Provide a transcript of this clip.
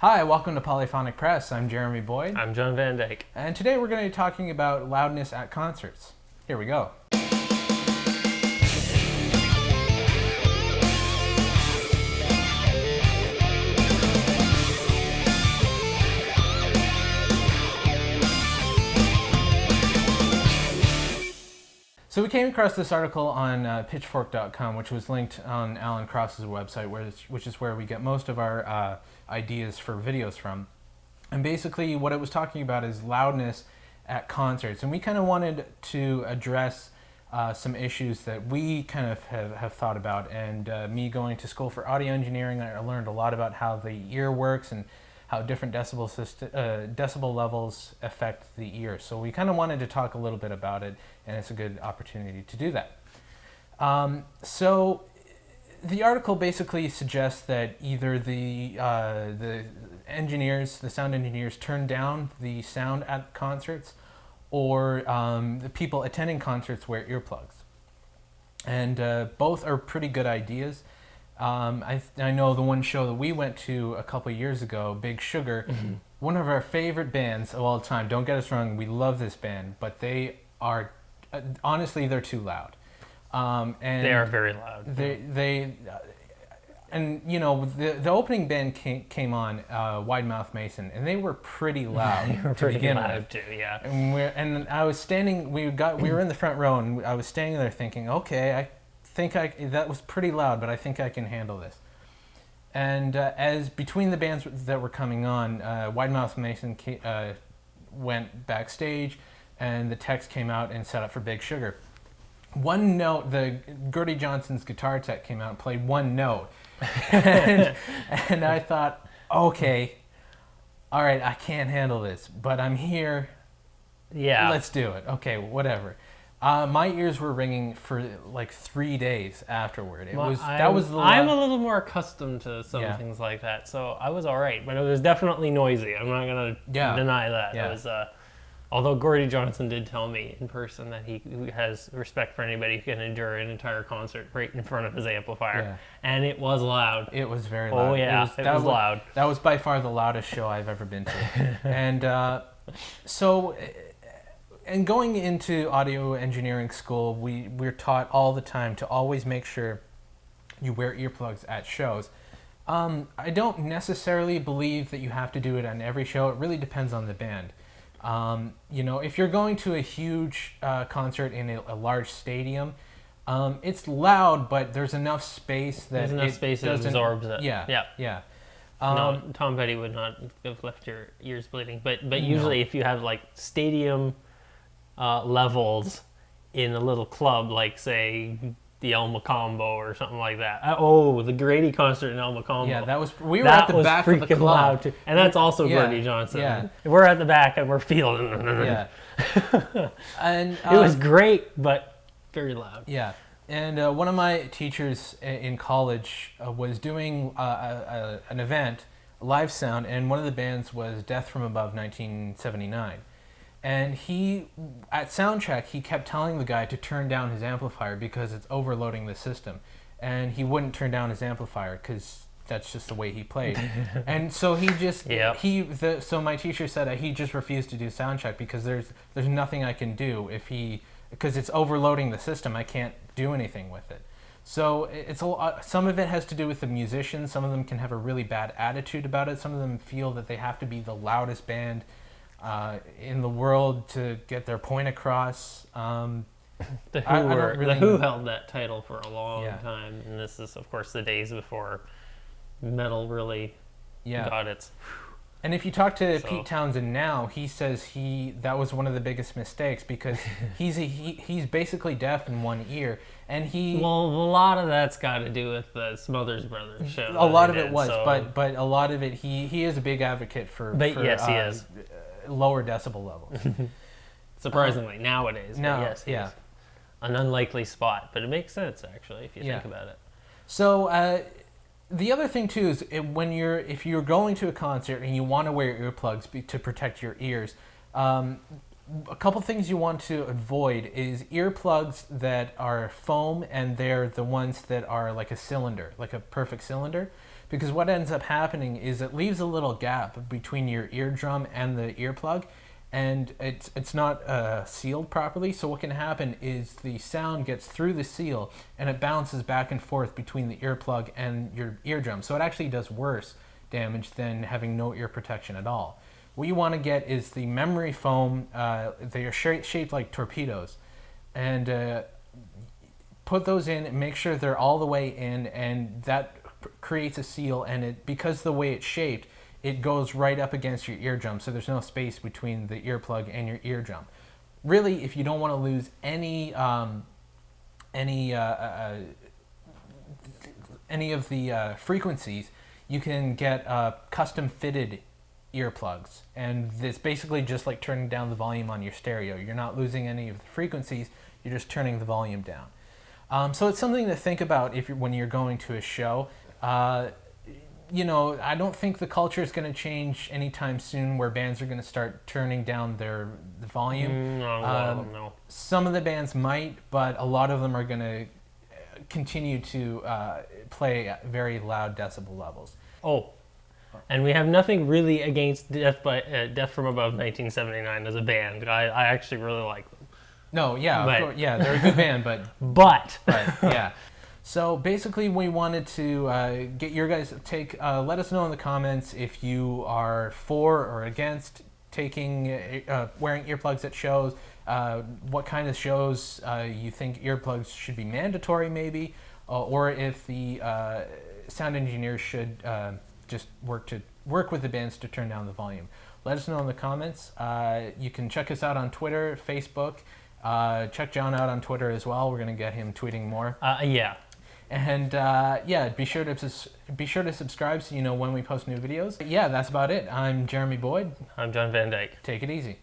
Hi, welcome to Polyphonic Press. I'm Jeremy Boyd. I'm John Van Dyke. And today we're going to be talking about loudness at concerts. Here we go. So we came across this article on pitchfork.com, which was linked on Alan Cross's website, which is where we get most of our ideas for videos from. And basically what it was talking about is loudness at concerts. And we kind of wanted to address some issues that we kind of have thought about. And me going to school for audio engineering, I learned a lot about how the ear works and how different decibel levels affect the ear. So we kind of wanted to talk a little bit about it, and it's a good opportunity to do that. So the article basically suggests that either the sound engineers turn down the sound at concerts, or the people attending concerts wear earplugs. And both are pretty good ideas. I know the one show that we went to a couple years ago, Big Sugar, one of our favorite bands of all time. Don't get us wrong, we love this band, but they are, honestly, they're too loud. And they are very loud. And you know, the opening band came on, Wide Mouth Mason, and they were pretty loud. They were to pretty begin loud with. too, yeah. And I was standing. We were in the front row, and I was standing there thinking, okay, I think that was pretty loud, but I think I can handle this. And as between the bands that were coming on, Wide Mouth Mason went backstage, and the techs came out and set up for Big Sugar. One note, the Gertie Johnson's guitar tech came out and played one note. and I thought, okay, all right, I can't handle this, but I'm here. Yeah. Let's do it. Okay, whatever. My ears were ringing for like 3 days afterward. I'm a little more accustomed to some things like that, so I was all right, but it was definitely noisy. I'm not going to deny that. Yeah. It was, although Gordy Johnson did tell me in person that he has respect for anybody who can endure an entire concert right in front of his amplifier, and it was loud. It was very loud. Oh yeah, it was loud. That was by far the loudest show I've ever been to. And so, and going into audio engineering school, we're taught all the time to always make sure you wear earplugs at shows. I don't necessarily believe that you have to do it on every show. It really depends on the band. You know, if you're going to a huge concert in a large stadium, it's loud, but there's enough space that it absorbs it. Yeah. No, Tom Petty would not have left your ears bleeding. But usually, if you have like stadium levels in a little club, like say the El Macombo or something like that. The Grady concert in El Macombo. Yeah, we were at the back of the club. Loud too. And that's also Gordy Johnson. Yeah. We're at the back and we're feeling. Yeah. And it was great, but very loud. Yeah. And one of my teachers in college was doing an event, live sound, and one of the bands was Death from Above 1979. And at soundcheck, he kept telling the guy to turn down his amplifier because it's overloading the system. And he wouldn't turn down his amplifier because that's just the way he played. And so so my teacher said that he just refused to do soundcheck because there's nothing I can do because it's overloading the system. I can't do anything with it. So some of it has to do with the musicians. Some of them can have a really bad attitude about it. Some of them feel that they have to be the loudest band in the world to get their point across. The Who held that title for a long time, and this is, of course, the days before metal really got its. And if you talk to Pete Townsend now, he says that was one of the biggest mistakes because he's basically deaf in one ear, and a lot of that's got to do with the Smothers Brothers show. A lot of it was, but a lot of it he is a big advocate for. Yes, he is. Lower decibel levels. Surprisingly, nowadays. Yes, he is. An unlikely spot, but it makes sense actually if you think about it. So the other thing too is if you're going to a concert and you want to wear earplugs to protect your ears, a couple things you want to avoid is earplugs that are foam and they're the ones that are like a cylinder, like a perfect cylinder, because what ends up happening is it leaves a little gap between your eardrum and the earplug, and it's not sealed properly. So what can happen is the sound gets through the seal and it bounces back and forth between the earplug and your eardrum. So it actually does worse damage than having no ear protection at all. What you want to get is the memory foam. They are shaped like torpedoes, and put those in and make sure they're all the way in, and that creates a seal. And because the way it's shaped, it goes right up against your eardrum, so there's no space between the earplug and your eardrum. Really, if you don't want to lose any of the frequencies, you can get custom fitted earplugs, and it's basically just like turning down the volume on your stereo. You're not losing any of the frequencies, you're just turning the volume down. So it's something to think about when you're going to a show. You know, I don't think the culture is going to change anytime soon where bands are going to start turning down the volume. No. Some of the bands might, but a lot of them are going to continue to play at very loud decibel levels. Oh, and we have nothing really against Death from Above 1979 as a band. I actually really like them. No, yeah, But- of course, yeah, they're a good band, but But yeah. So basically, we wanted to get your guys' take. Let us know in the comments if you are for or against taking wearing earplugs at shows. What kind of shows you think earplugs should be mandatory, maybe, or if the sound engineers should just work with the bands to turn down the volume. Let us know in the comments. You can check us out on Twitter, Facebook. Check Jon out on Twitter as well. We're gonna get him tweeting more. yeah. And yeah, be sure to subscribe so you know when we post new videos. Yeah, that's about it. I'm Jeremy Boyd. I'm John Van Dyke. Take it easy.